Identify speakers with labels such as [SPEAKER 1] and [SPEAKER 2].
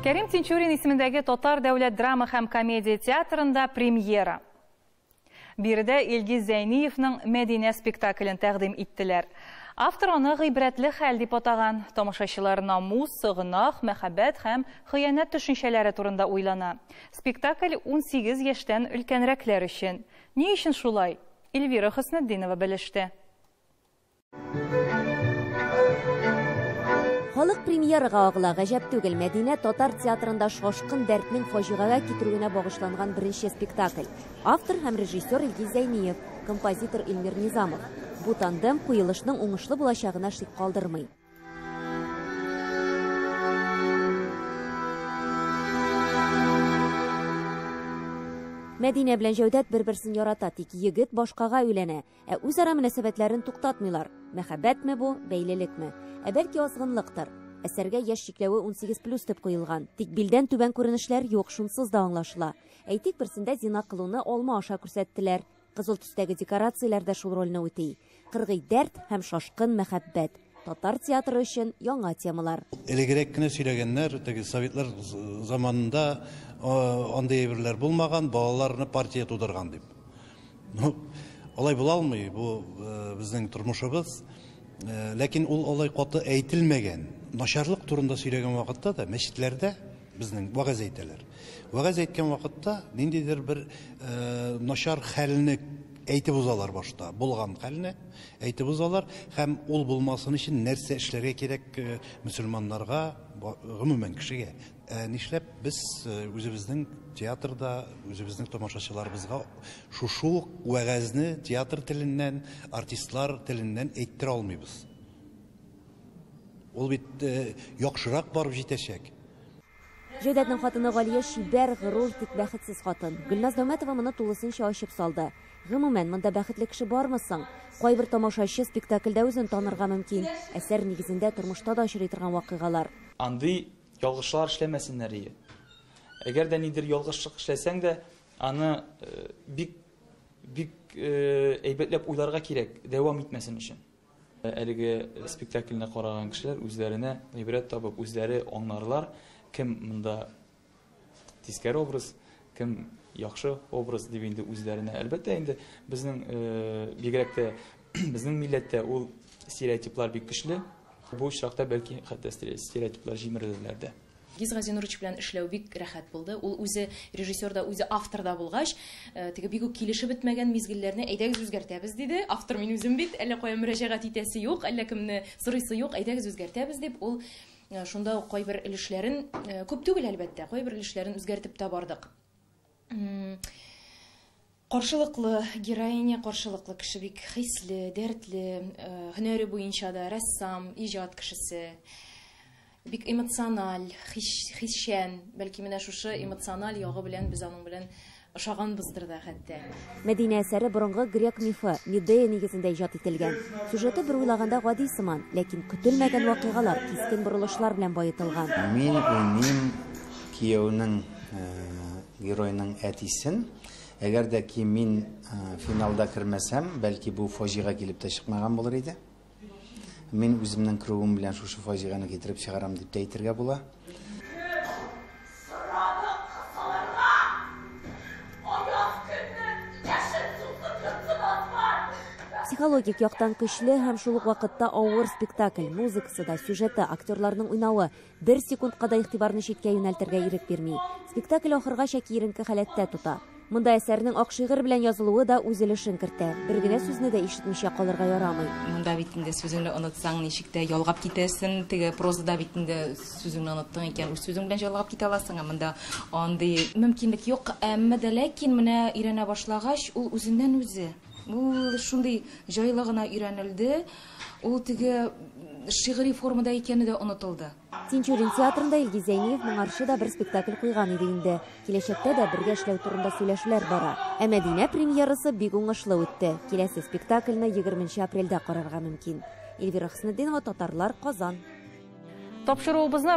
[SPEAKER 1] Кәрим Тинчурин исемендәге Татар дәүләт драма һәм комедия театрында премьера. Биредә Илгиз Зәйниевның Мәдинә спектаклен тәкъдим иттеләр. Автор аны гыйбрәтле хәл дип атаган. Тамашачылар намус, сыгынах, мәхәббәт һәм хыянәт төшенчәләре турында уйлана. Спектакль 18 яшьтән өлкәнрәкләр өчен. Ни өчен шулай? Эльвира Хөснетдинова белеште.
[SPEAKER 2] Халык премьерага агыла гаҗәп түгел. Мәдинә татар театрында шашкын дәртнең фаҗигага китерүенә багышланган беренче спектакль. Автор һәм режиссер Илгиз Зәйниев, композитор Илмир Низамов. Бу тандем куелышның уңышлы булачагына шик калдырмый. Мәдинә белән Җәүдәт бер-берсен ярата, тик егет башкага өйләнә, үзара мөнәсәбәтләрен туктатмыйлар. Мәхәббәтме бу, бәйлелекме? Бәлки азгынлыктыр. Әсәргә яшь чикләве 18+ дип куелган. Тик билдән түбән күренешләр юк, шунсыз да аңлашыла. Әйтик, берсендә зина кылуны алма аша күрсәттеләр. Кызыл төстәге декорацияләр дә шул рольне үти. Кыргый дәрт һәм шашкын мәхәббәт. Татар театры өчен яңа темалар.
[SPEAKER 3] Элегрәк кенә сөйләгәннәр, советлар заманында андый әйберләр булмаган, балаларны партия тудырган дип. Алай була алмый, бу безнең тормышыбыз. Ләкин ул алай каты әйтелмәгән. Начарлык турында сөйләгән вакытта да мәчетләрдә безнең вагыз әйтәләр. Вагыз әйткән вакытта ниндидер бер начар хәлне әйтеп узалар башта. Булган хәлне әйтеп узалар һәм ул булмасын өчен нәрсә эшләргә кирәк мөселманнарга, гомумән кешегә. Нишләп без үзебезнең театрда, үзебезнең тамашачыларыбызга шушы вагызны театр теленнән, артистлар теленнән әйттерә алмыйбыз. Ул бит яхшырак барып җитәчәк.
[SPEAKER 2] Җәүдәтнең хатыны Галия шибәр, горур, тик бәхетсез хатын. Гөлназ Дәүмәтова моны тулысынча ачып салды. Гомумән, монда бәхетле кеше бармысың? Кайбер тамашачы спектакльдә үзен танырга мөмкин. Әсәр нигезендә тормышта да очрый торган вакыйгалар.
[SPEAKER 4] Андый ялгышлар эшләмәсеннәр иде. Әгәр дә нидер ялгышлык эшләсәң дә, аны бик әйбәтләп уйларга кирәк, дәвам итмәсен өчен. Әлеге спектакльне караган кешеләр үзләренә гыйбрәт табып, үзләре аңларлар, кем монда тискәр образ, кем яхшы образ дип инде үзләренә. Әлбәттә инде безнең бигрәк тә безнең милләттә ул стереотиплар бик көчле. Бу очракта бәлки хәтта стереотиплар җимереләр дә.
[SPEAKER 5] Илгиз Газинурович белән эшләү бик рәхәт булды. Ул үзе режиссер да, үзе автор да булгач, теге бик үк килешеп бетмәгән мизгелләрне әйдәгез үзгәртәбез диде. Автор мин үзем бит, әллә кая мөрәҗәгать итәсе юк, әллә кемне сорыйсы юк, әйдәгез үзгәртәбез дип, ул шунда ук кайбер өлешләрен, күп түгел әлбәттә, кайбер өлешләрен үзгәртеп тә бардык. Каршылыклы героиня, каршылыклы кеше бик хисле, дәртле, һөнәре буенча да рәссам, иҗат кешесе. Бик эмоциональ, хисчән, бәлки менә шушы эмоциональ ягы белән без аның белән ошаганбыздыр да хәтта.
[SPEAKER 2] Мәдинә әсәре борынгы грек мифы, Медея нигезендә иҗат ителгән. Сюжеты бер уйлаганда гади сыман, ләкин көтелмәгән вакыйгалар, кискен борылышлар белән баетылган.
[SPEAKER 6] Мин уйныйм кияүнең геройның әтисен. Әгәр дә ки мин финалда кермәсәм, бәлки бу фаҗига килеп тә чыкмаган булыр иде. Мин үземнең круым белән шушы фаҗиганы китереп чыгарам дип әйтергә була. Психологик яктан көчле һәм шул ук вакытта авыр спектакль, музыкасы да, сюжеты, актерларның уйнавы 1 секундка да игътибарны читкә юнәлтергә ирек бирми. Спектакль ахыргача киеренке халәттә тута. Монда әсәрнең ак шигырь белән язылуы да үз өлешен кертә. Бер генә сүзне дә ишетмичә калырга ярамый.
[SPEAKER 5] Монда бит инде сүзеңне онытсаң, ничек тә ялгап китәсең, теге прозада бит инде сүзеңне оныттың икән, үз сүзең белән ялгап китә аласың, монда андый мөмкинлек юк. Әмма дә ләкин менә өйрәнә башлагач, ул үзеннән үзе. Ул шундый җайлы гына өйрәнелде, ул теге шигъри формада икәне дә онытылды.
[SPEAKER 2] Тинчурин театрында Илгиз Зәйниев моңарчы да бер спектакль куйган иде инде. Киләчәктә дә бергә эшләү турында сөйләшләр бара. Мәдинә премьерасы бик уңышлы үтте. Киләсе спектакльне 20 апрельдә карарга мөмкин. Эльвира Хөснетдинова, Татарлар, Казан.
[SPEAKER 1] Тапшыруыбызны